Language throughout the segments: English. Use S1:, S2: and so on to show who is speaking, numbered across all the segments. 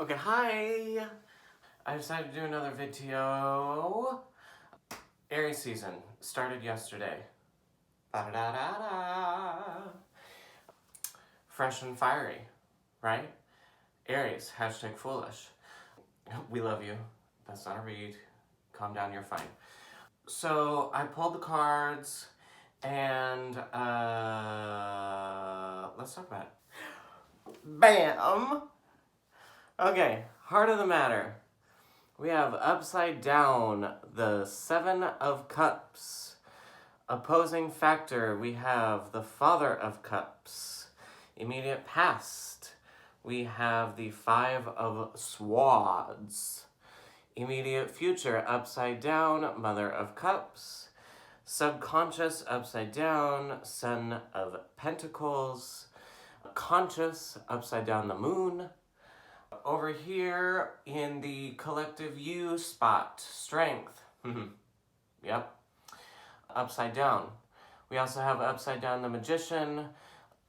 S1: Okay, hi! I decided to do another video. Aries season started yesterday. Ba-da-da-da-da. Fresh and fiery, right? Aries, hashtag foolish. We love you. That's not a read. Calm down, you're fine. So I pulled the cards and let's talk about it. Bam! Okay, heart of the matter. We have upside down the Seven of Cups. Opposing factor, we have the Father of Cups. Immediate past, we have the Five of Swords. Immediate future, upside down, Mother of Cups. Subconscious, upside down, Son of Pentacles. Conscious, upside down, the Moon. Over here in the collective you spot, strength. Yep. Upside down. We also have upside down the Magician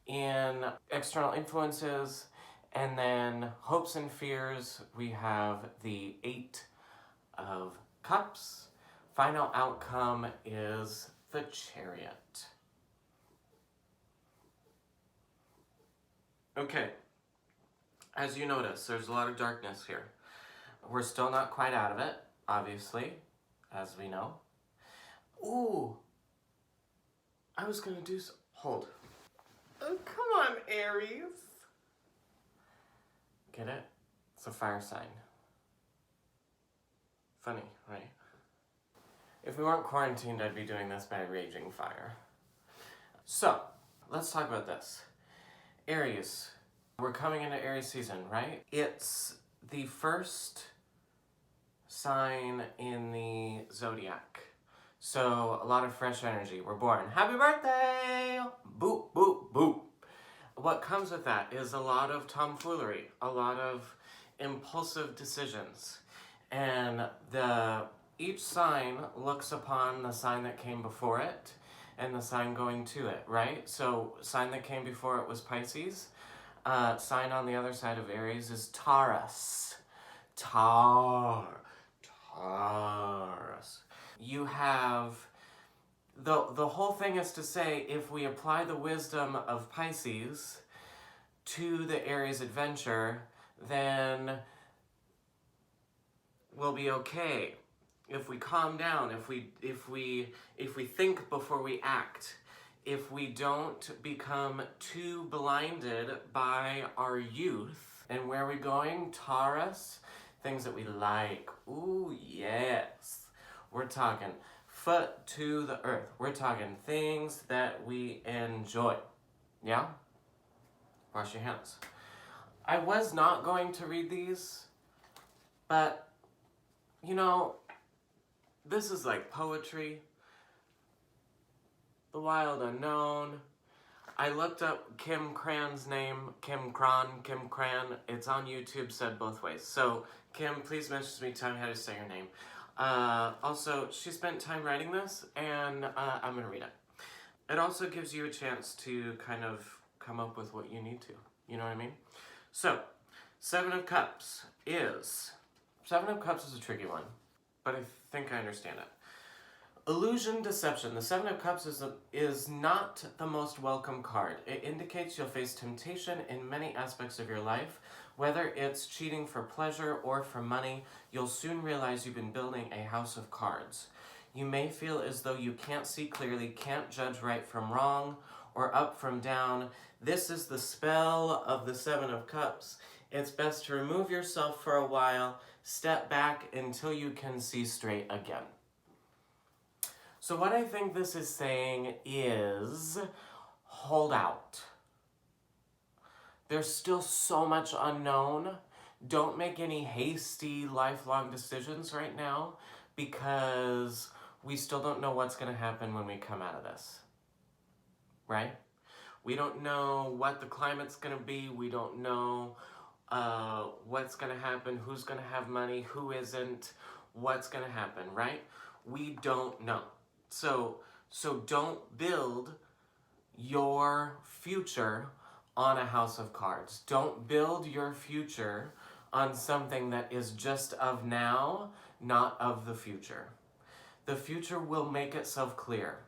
S1: in external influences. And then hopes and fears, we have the Eight of Cups. Final outcome is the Chariot. Okay. As you notice, there's a lot of darkness here. We're still not quite out of it, obviously, as we know. Ooh! I was gonna do so. Hold. Oh, come on, Aries! Get it? It's a fire sign. Funny, right? If we weren't quarantined, I'd be doing this by raging fire. So, let's talk about this. Aries. We're coming into Aries season, right? It's the first sign in the zodiac. So a lot of fresh energy. We're born. Happy birthday! Boop, boop, boop. What comes with that is a lot of tomfoolery, a lot of impulsive decisions. And each sign looks upon the sign that came before it and the sign going to it, right? So sign that came before it was Pisces. Sign on the other side of Aries is Taurus. Taurus. You have, the whole thing is to say, if we apply the wisdom of Pisces to the Aries adventure, then we'll be okay. If we calm down, if we think before we act, if we don't become too blinded by our youth. And where are we going? Taurus, things that we like. Ooh, yes. We're talking foot to the earth. We're talking things that we enjoy. Yeah? Wash your hands. I was not going to read these, but, you know, this is like poetry. The wild unknown. I looked up Kim Cran's name, Kim Cran. It's on YouTube, said both ways. So, Kim, please message me, tell me how to say your name. Also, she spent time writing this, and I'm gonna read it. It also gives you a chance to kind of come up with what you need to. You know what I mean? So, Seven of Cups is a tricky one, but I think I understand it. Illusion, deception. The Seven of Cups is not the most welcome card. It indicates you'll face temptation in many aspects of your life. Whether it's cheating for pleasure or for money, you'll soon realize you've been building a house of cards. You may feel as though you can't see clearly, can't judge right from wrong, or up from down. This is the spell of the Seven of Cups. It's best to remove yourself for a while, step back until you can see straight again. So what I think this is saying is, hold out. There's still so much unknown. Don't make any hasty, lifelong decisions right now, because we still don't know what's going to happen when we come out of this. Right? We don't know what the climate's going to be. We don't know what's going to happen, who's going to have money, who isn't, what's going to happen, right? We don't know. So don't build your future on a house of cards. Don't build your future on something that is just of now, not of the future. The future will make itself clear.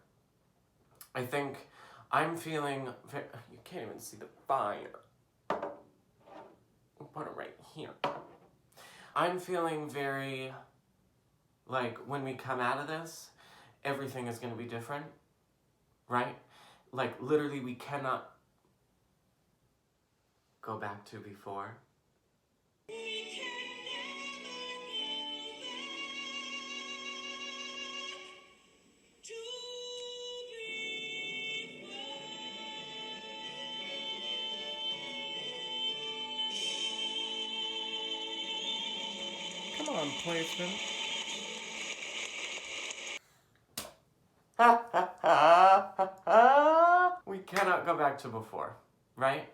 S1: I think I'm feeling, you can't even see the fire. I'll put it right here. I'm feeling very, like, when we come out of this, everything is going to be different, right? Like, literally, we cannot go back to before. Come on, placement. We cannot go back to before, right?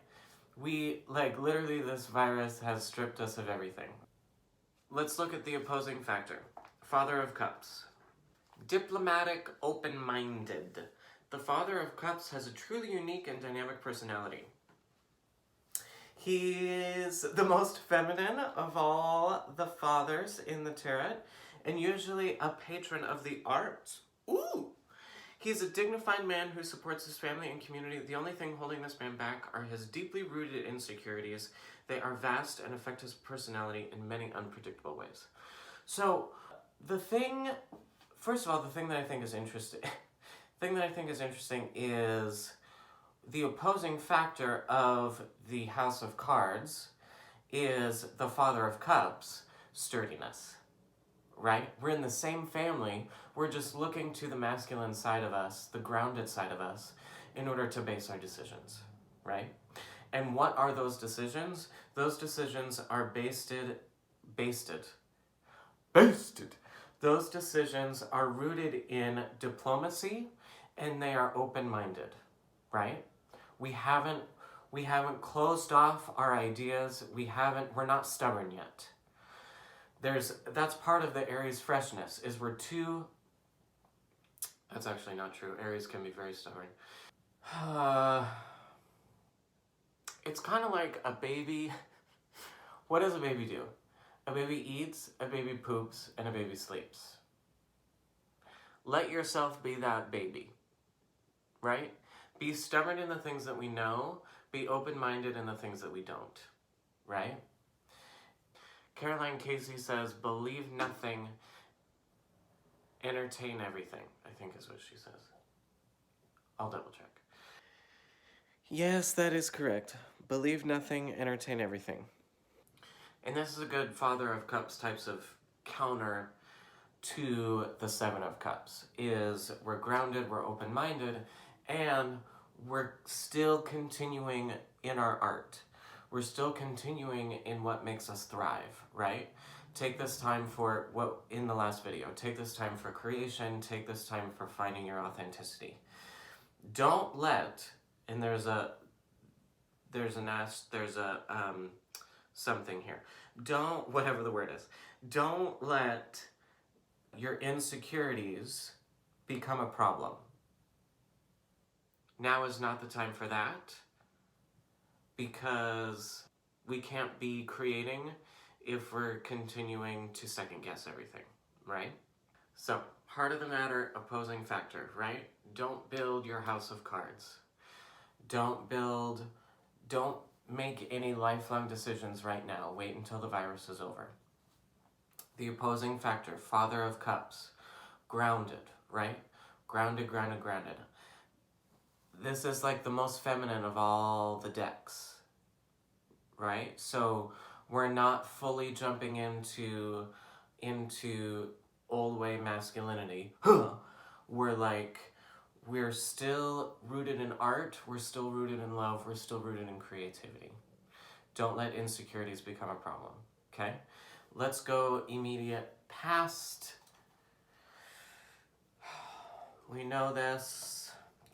S1: We, like, literally, this virus has stripped us of everything. Let's look at the opposing factor. Father of Cups. Diplomatic, open-minded. The Father of Cups has a truly unique and dynamic personality. He is the most feminine of all the fathers in the tarot, and usually a patron of the arts. Ooh! He's a dignified man who supports his family and community. The only thing holding this man back are his deeply rooted insecurities. They are vast and affect his personality in many unpredictable ways. So, first of all, the thing that I think is interesting is the opposing factor of the House of Cards is the Father of Cups, sturdiness, right? We're in the same family, we're just looking to the masculine side of us, the grounded side of us, in order to base our decisions, right? And what are those decisions? Those decisions are basted. Those decisions are rooted in diplomacy, and they are open-minded, right? We haven't closed off our ideas. We're not stubborn yet. That's part of the Aries freshness, is that's actually not true. Aries can be very stubborn. It's kind of like a baby. What does a baby do? A baby eats, a baby poops, and a baby sleeps. Let yourself be that baby, right? Be stubborn in the things that we know, be open-minded in the things that we don't, right? Caroline Casey says, believe nothing, entertain everything, I think is what she says. I'll double check. Yes, that is correct. Believe nothing, entertain everything. And this is a good Father of Cups types of counter to the Seven of Cups, is we're grounded, we're open-minded, and we're still continuing in our art. We're still continuing in what makes us thrive, right? Take this time for in the last video, take this time for creation, take this time for finding your authenticity. Don't let, and there's something here. Whatever the word is, don't let your insecurities become a problem. Now is not the time for that, because we can't be creating if we're continuing to second guess everything, right? So, heart of the matter, opposing factor, right? Don't build your house of cards. Don't make any lifelong decisions right now. Wait until the virus is over. The opposing factor, Father of Cups, grounded, right? Grounded. This is like the most feminine of all the decks, right? So we're not fully jumping into old way masculinity. We're still rooted in art, we're still rooted in love, we're still rooted in creativity. Don't let insecurities become a problem, okay? Let's go immediate past. We know this.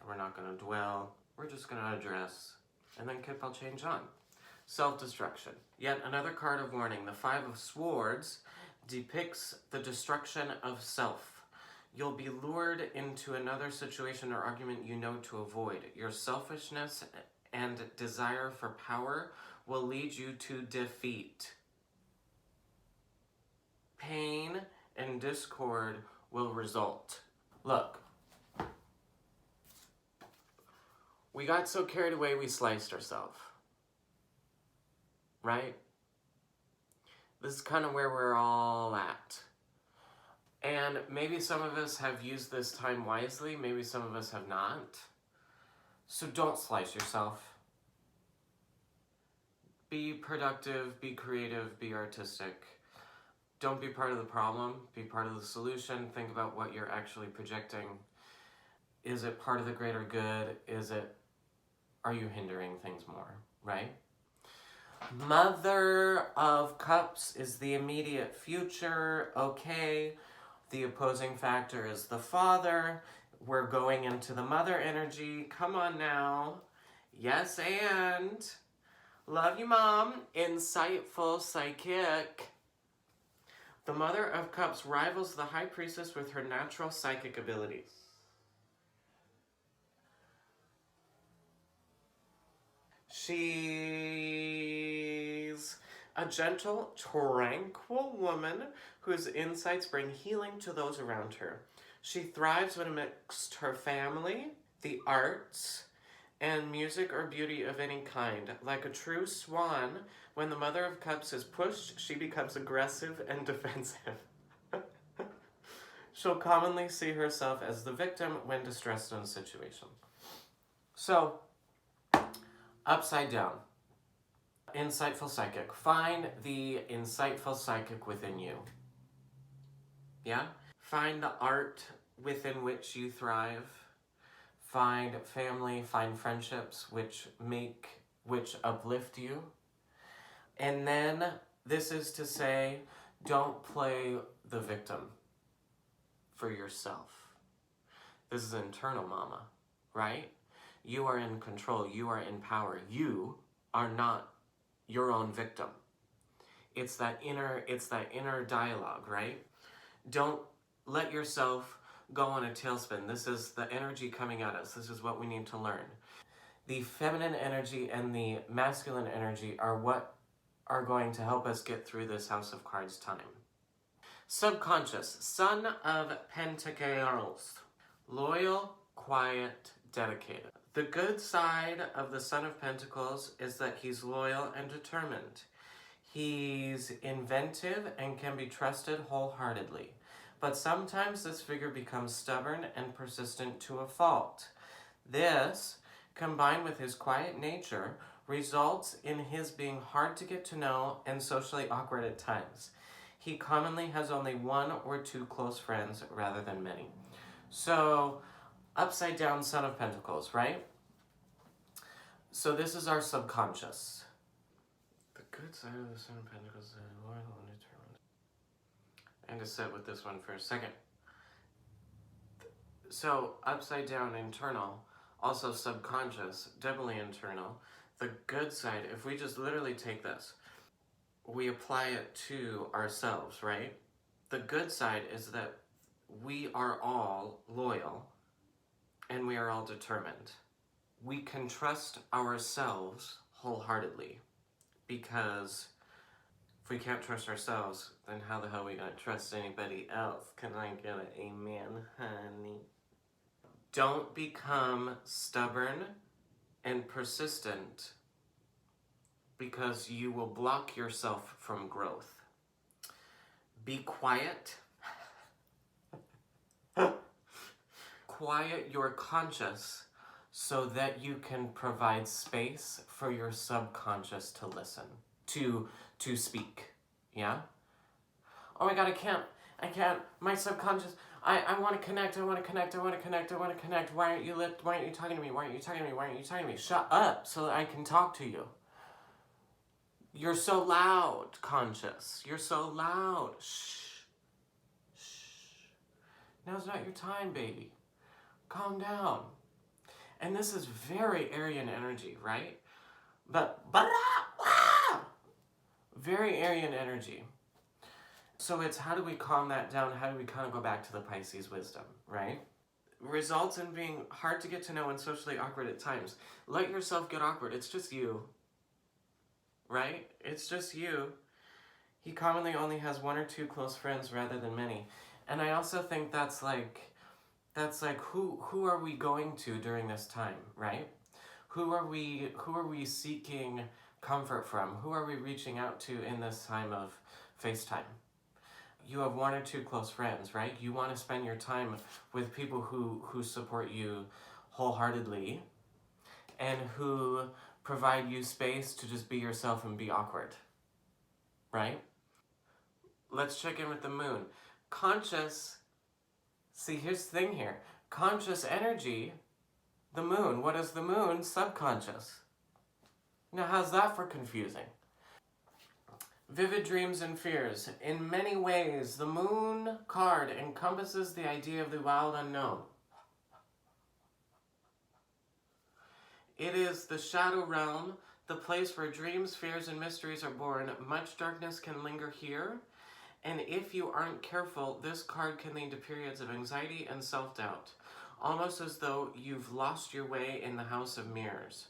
S1: We're not going to dwell. We're just going to address. And then Kip, I'll change on. Self-destruction. Yet another card of warning. The Five of Swords depicts the destruction of self. You'll be lured into another situation or argument you know to avoid. Your selfishness and desire for power will lead you to defeat. pain and discord will result. Look, we got so carried away we sliced ourselves, right? This is kind of where we're all at. And maybe some of us have used this time wisely, maybe some of us have not. So don't slice yourself. Be productive, be creative, be artistic. Don't be part of the problem, be part of the solution. Think about what you're actually projecting. Is it part of the greater good? Are you hindering things more, right? Mother of Cups is the immediate future, okay. The opposing factor is the Father. We're going into the Mother energy. Come on now. Yes, and love you, Mom. Insightful psychic. The Mother of Cups rivals the High Priestess with her natural psychic abilities. She's a gentle, tranquil woman whose insights bring healing to those around her. She thrives when amidst her family, the arts, and music or beauty of any kind. Like a true swan, when the Mother of Cups is pushed, she becomes aggressive and defensive. She'll commonly see herself as the victim when distressed in a situation. So, upside down. Insightful psychic. Find the insightful psychic within you. Yeah? Find the art within which you thrive. Find family, find friendships which uplift you. And then this is to say, don't play the victim for yourself. This is internal, mama, right? You are in control. You are in power. You are not your own victim. It's that inner dialogue, right? Don't let yourself go on a tailspin. This is the energy coming at us. This is what we need to learn. The feminine energy and the masculine energy are what are going to help us get through this House of Cards time. Subconscious, Son of Pentacles. Loyal, quiet, dedicated. The good side of the Son of Pentacles is that he's loyal and determined. He's inventive and can be trusted wholeheartedly. But sometimes this figure becomes stubborn and persistent to a fault. This, combined with his quiet nature, results in his being hard to get to know and socially awkward at times. He commonly has only one or two close friends rather than many. So, upside down Son of Pentacles, right? So this is our subconscious. The good side of the Son of Pentacles is loyal and determined. And to sit with this one for a second. So, upside down internal, also subconscious, doubly internal. The good side, if we just literally take this, we apply it to ourselves, right? The good side is that we are all loyal and we are all determined. We can trust ourselves wholeheartedly, because if we can't trust ourselves, then how the hell are we going to trust anybody else? Can I get an amen, honey? Don't become stubborn and persistent, because you will block yourself from growth. Be quiet. Quiet your conscious so that you can provide space for your subconscious to listen, to speak, yeah? Oh my God, I can't, my subconscious, I want to connect, Why aren't you talking to me? Why aren't you talking to me? Shut up so that I can talk to you. You're so loud, conscious. You're so loud. Shh. Now's not your time, baby. Calm down. And this is very Aryan energy, right? Very Aryan energy. So it's how do we calm that down? How do we kind of go back to the Pisces wisdom, right? Results in being hard to get to know and socially awkward at times. Let yourself get awkward. It's just you. Right? It's just you. He commonly only has one or two close friends rather than many. And I also think that's like who are we going to during this time, right? Who are we seeking comfort from? Who are we reaching out to in this time of FaceTime? You have one or two close friends, right? You want to spend your time with people who support you wholeheartedly and who provide you space to just be yourself and be awkward, right? Let's check in with the moon. Conscious, see, here's the thing here. Conscious energy, the moon. What is the moon? Subconscious. Now, how's that for confusing? Vivid dreams and fears. In many ways, the moon card encompasses the idea of the wild unknown. It is the shadow realm, the place where dreams, fears, and mysteries are born. Much darkness can linger here, and if you aren't careful, this card can lead to periods of anxiety and self-doubt, almost as though you've lost your way in the House of Mirrors.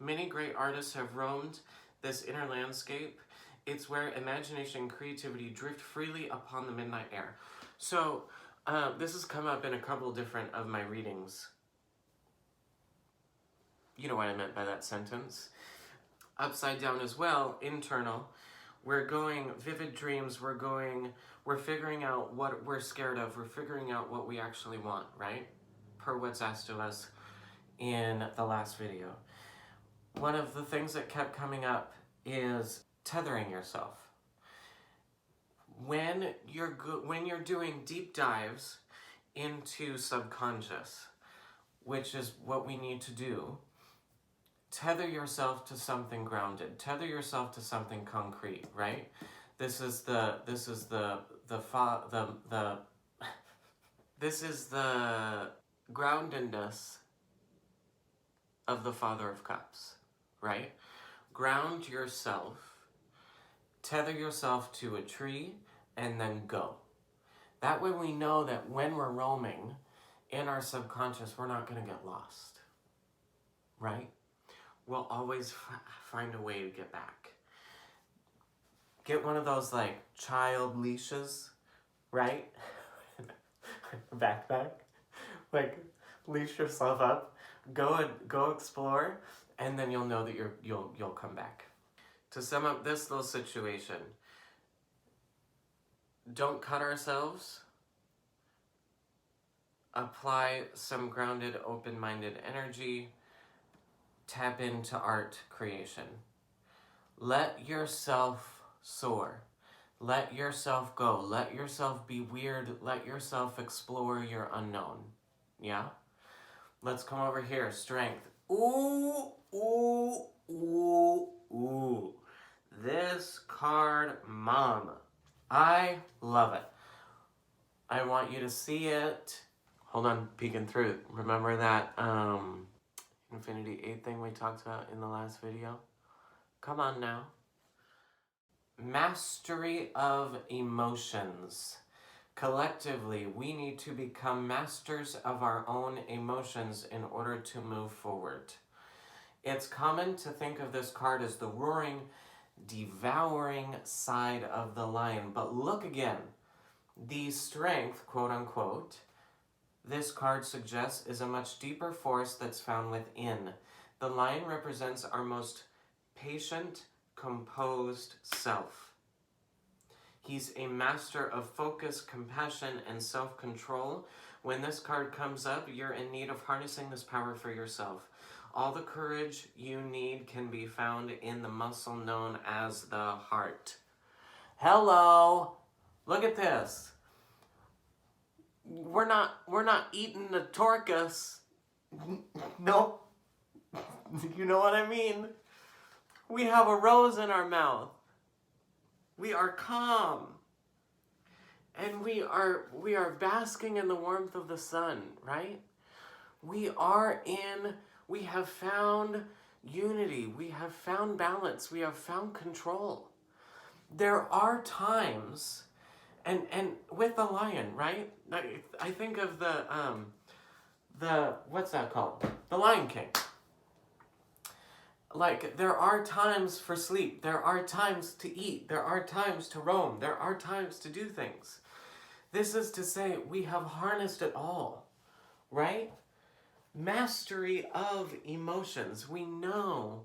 S1: Many great artists have roamed this inner landscape. It's where imagination and creativity drift freely upon the midnight air. So, this has come up in a couple different of my readings. You know what I meant by that sentence. Upside down as well, internal. We're going vivid dreams, we're figuring out what we're scared of, we're figuring out what we actually want, right? Per what's asked of us in the last video. One of the things that kept coming up is tethering yourself. When you're doing deep dives into subconscious, which is what we need to do, tether yourself to something grounded. Tether yourself to something concrete, right? This is the groundedness of the Father of Cups, right? Ground yourself, tether yourself to a tree, and then go. That way we know that when we're roaming in our subconscious, we're not going to get lost, right? We'll always find a way to get back. Get one of those like child leashes, right? Backpack. Like leash yourself up, go explore, and then you'll know that you'll come back. To sum up this little situation, don't cut ourselves. Apply some grounded, open-minded energy. Tap into art creation. Let yourself soar. Let yourself go. Let yourself be weird. Let yourself explore your unknown. Yeah? Let's come over here. Strength. Ooh, ooh, ooh, ooh. This card, Mom. I love it. I want you to see it. Hold on, peeking through. Remember that, Infinity 8 thing we talked about in the last video? Come on now. Mastery of emotions. Collectively, we need to become masters of our own emotions in order to move forward. It's common to think of this card as the roaring, devouring side of the lion, but look again. The strength, quote unquote, this card suggests is a much deeper force that's found within. The lion represents our most patient, composed self. He's a master of focus, compassion, and self-control. When this card comes up, you're in need of harnessing this power for yourself. All the courage you need can be found in the muscle known as the heart. Hello! Look at this. We're not eating the torcus. Nope. You know what I mean? We have a rose in our mouth. We are calm. And we are basking in the warmth of the sun, right? We have found unity. We have found balance. We have found control. There are times, and with the lion, right? I think of the what's that called? The Lion King. Like, there are times for sleep. There are times to eat. There are times to roam. There are times to do things. This is to say we have harnessed it all, right? Mastery of emotions. We know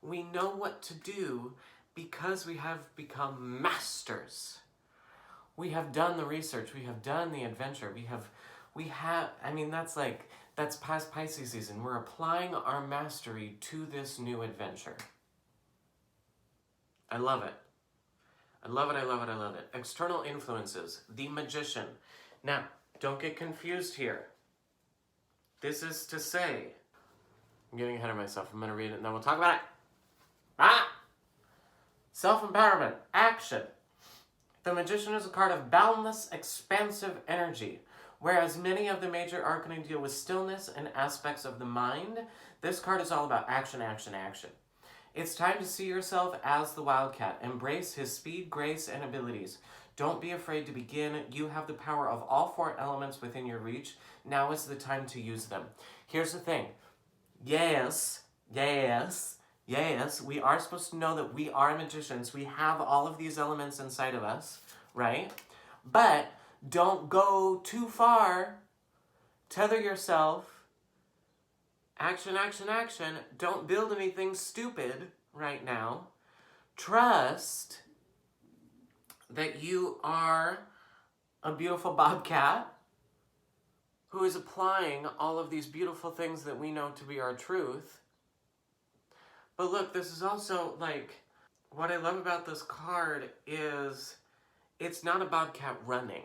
S1: what to do because we have become masters. We have done the research. We have done the adventure. I mean, that's past Pisces season. We're applying our mastery to this new adventure. I love it. I love it, I love it, I love it. External influences. The Magician. Now, don't get confused here. This is to say, I'm getting ahead of myself. I'm going to read it and then we'll talk about it. Self-empowerment. Action. The Magician is a card of boundless, expansive energy. Whereas many of the major arcana deal with stillness and aspects of the mind, this card is all about action, action, action. It's time to see yourself as the wildcat. Embrace his speed, grace, and abilities. Don't be afraid to begin. You have the power of all 4 elements within your reach. Now is the time to use them. Here's the thing. Yes, we are supposed to know that we are magicians. We have all of these elements inside of us, right? But don't go too far. Tether yourself. Action, action, action. Don't build anything stupid right now. Trust that you are a beautiful bobcat who is applying all of these beautiful things that we know to be our truth. But look, this is also like, what I love about this card is it's not a bobcat running.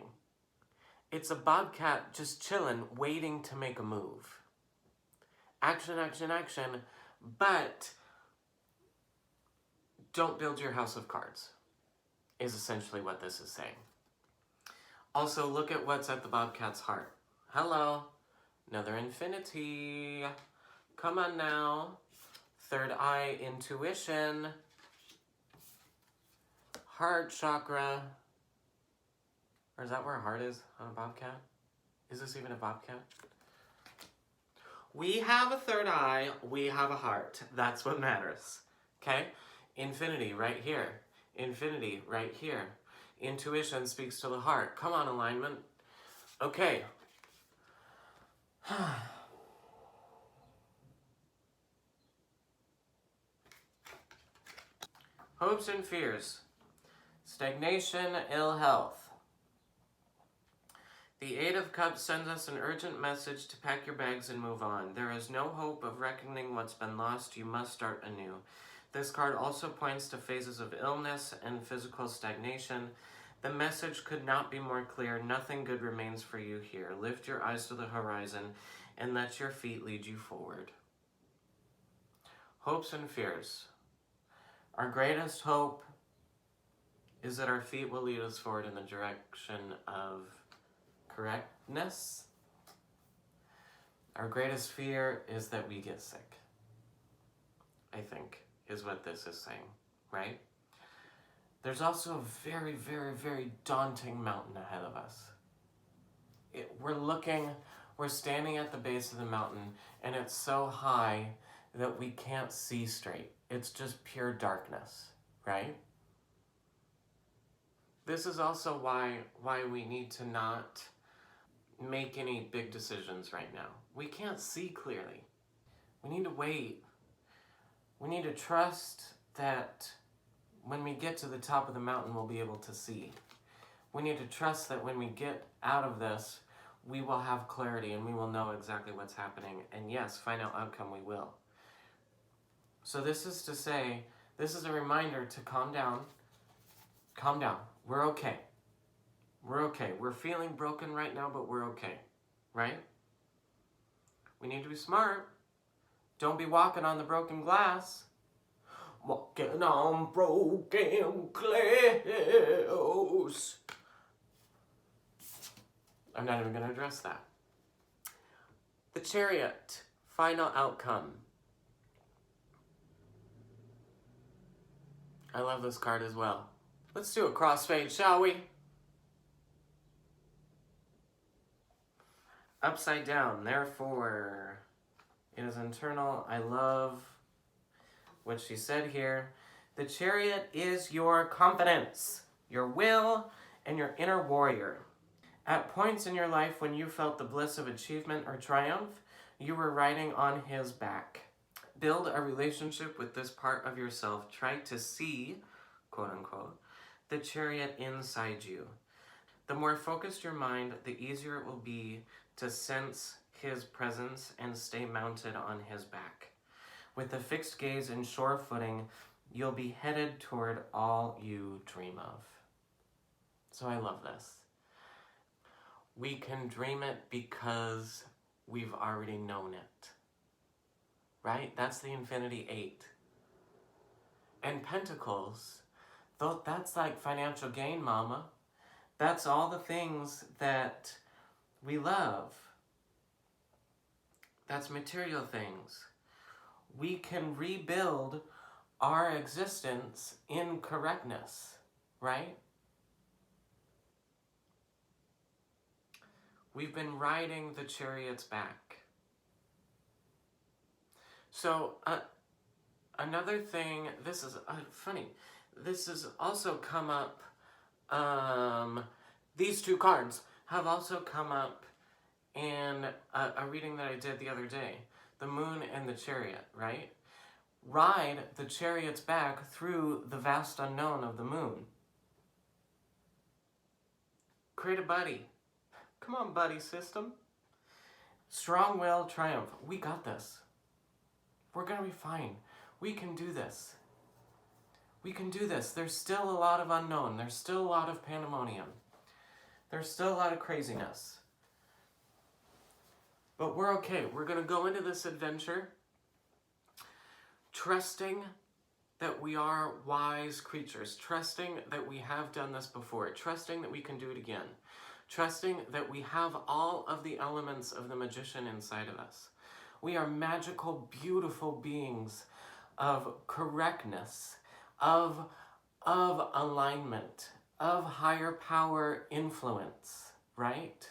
S1: It's a bobcat just chilling, waiting to make a move. Action, action, action, but don't build your house of cards, is essentially what this is saying. Also, look at what's at the bobcat's heart. Hello, another infinity. Come on now. Third eye, intuition. Heart chakra. Or is that where a heart is on a bobcat? Is this even a bobcat? We have a third eye, we have a heart. That's what matters, okay? Infinity right here. Infinity right here. Intuition speaks to the heart. Come on, alignment. Okay. Hopes and fears. Stagnation, ill health. The Eight of Cups sends us an urgent message to pack your bags and move on. There is no hope of reckoning what's been lost. You must start anew. This card also points to phases of illness and physical stagnation. The message could not be more clear. Nothing good remains for you here. Lift your eyes to the horizon and let your feet lead you forward. Hopes and fears. Our greatest hope is that our feet will lead us forward in the direction of correctness. Our greatest fear is that we get sick, I think, is what this is saying, right? There's also a very, very, very daunting mountain ahead of us. We're standing at the base of the mountain, and it's so high that we can't see straight. It's just pure darkness, right? This is also why we need to not make any big decisions right now. We can't see clearly. We need to wait. We need to trust that when we get to the top of the mountain, we'll be able to see. We need to trust that when we get out of this, we will have clarity and we will know exactly what's happening. And yes, final outcome we will. So this is to say, this is a reminder to calm down. Calm down. We're okay. We're okay. We're feeling broken right now, but we're okay, right? We need to be smart. Don't be walking on the broken glass. Walking on broken glass. I'm not even going to address that. The Chariot, final outcome. I love this card as well. Let's do a crossfade, shall we? Upside down, therefore, it is internal. I love what she said here. The Chariot is your confidence, your will, and your inner warrior. At points in your life when you felt the bliss of achievement or triumph, you were riding on his back. Build a relationship with this part of yourself. Try to see, quote unquote, the Chariot inside you. The more focused your mind, the easier it will be to sense his presence and stay mounted on his back. With a fixed gaze and sure footing, you'll be headed toward all you dream of. So I love this. We can dream it because we've already known it. Right? That's the Infinity 8. And Pentacles, though, that's like financial gain, mama. That's all the things that we love. That's material things. We can rebuild our existence in correctness, right? We've been riding the Chariot's back. So, another thing, this is funny. This has also come up, these two cards have also come up in a reading that I did the other day. The Moon and the Chariot, right? Ride the Chariot's back through the vast unknown of the Moon. Create a buddy. Come on, buddy system. Strong will, triumph. We got this. We're gonna be fine. We can do this. We can do this. There's still a lot of unknown. There's still a lot of pandemonium. There's still a lot of craziness. But we're okay. We're gonna go into this adventure trusting that we are wise creatures, trusting that we have done this before, trusting that we can do it again, trusting that we have all of the elements of the magician inside of us. We are magical, beautiful beings of correctness, of alignment, of higher power influence, right?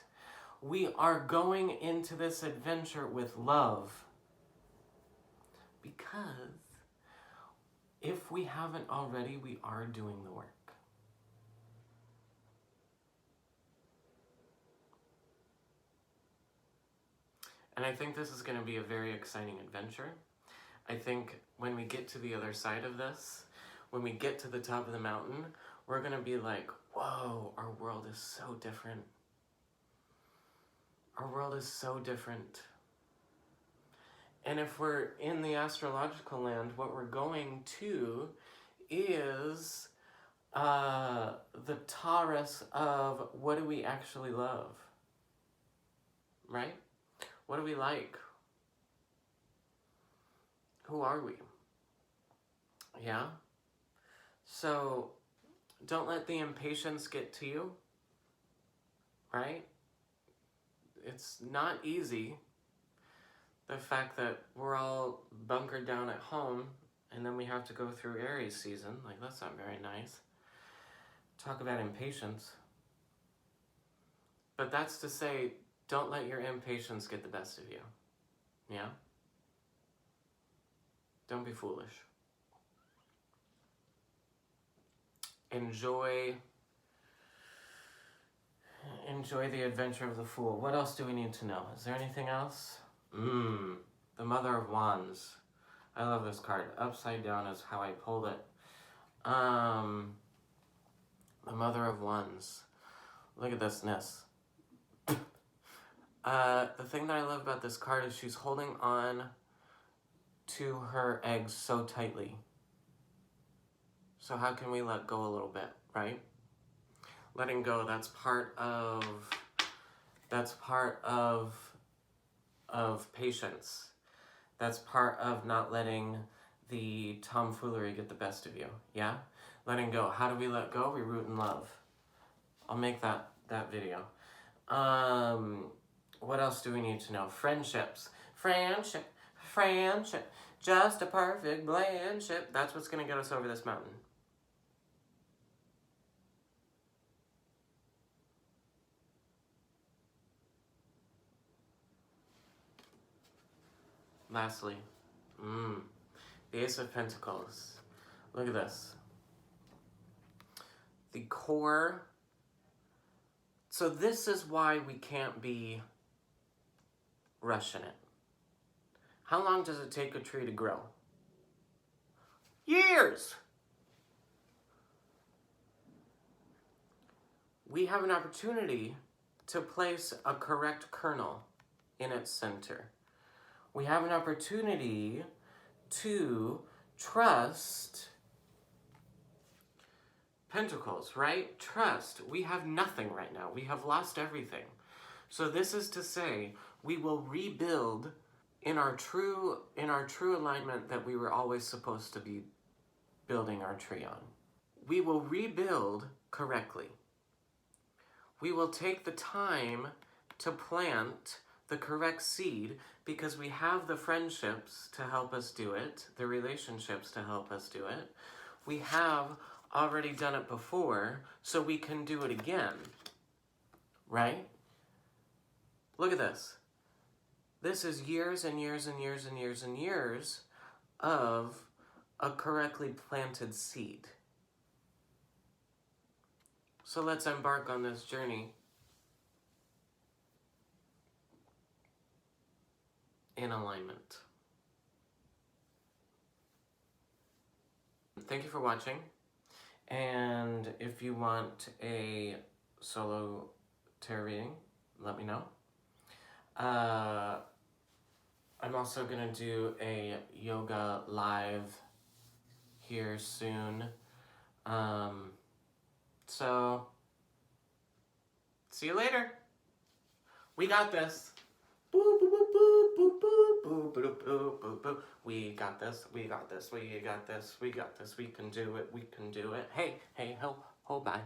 S1: We are going into this adventure with love, because if we haven't already, we are doing the work. And I think this is going to be a very exciting adventure. I think when we get to the other side of this, when we get to the top of the mountain, we're going to be like, whoa, our world is so different. Our world is so different. And if we're in the astrological land, what we're going to is the Taurus of what do we actually love, right? What do we like? Who are we? Yeah? So don't let the impatience get to you, right? It's not easy. The fact that we're all bunkered down at home and then we have to go through Aries season, like that's not very nice. Talk about impatience. But that's to say, don't let your impatience get the best of you. Yeah? Don't be foolish. Enjoy the adventure of the Fool. What else do we need to know? Is there anything else? The Mother of Wands. I love this card. Upside down is how I pulled it. The Mother of Wands. Look at this. The thing that I love about this card is she's holding on to her eggs so tightly. So how can we let go a little bit, right? Letting go, that's part of patience. That's part of not letting the tomfoolery get the best of you, yeah? Letting go. How do we let go? We root in love. I'll make that video. What else do we need to know? Friendships. Friendship. Just a perfect blandship. That's what's going to get us over this mountain. Lastly, The Ace of Pentacles. Look at this. The core. So this is why we can't be rushing it. How long does it take a tree to grow? Years! We have an opportunity to place a correct kernel in its center. We have an opportunity to trust Pentacles, right? Trust. We have nothing right now. We have lost everything. So this is to say, we will rebuild in our true alignment that we were always supposed to be building our tree on. We will rebuild correctly. We will take the time to plant the correct seed because we have the friendships to help us do it, the relationships to help us do it. We have already done it before, so we can do it again, right? Look at this. This is years and years and years and years and years of a correctly planted seed. So let's embark on this journey in alignment. Thank you for watching. And if you want a solo tarot reading, let me know. I'm also going to do a yoga live here soon. So, see you later. We got this. Boop, boop, boop, boop, boop, boop, boop, boop, boop, boop. We got this, we got this, we got this, we got this, we can do it, we can do it. Hey, ho, bye.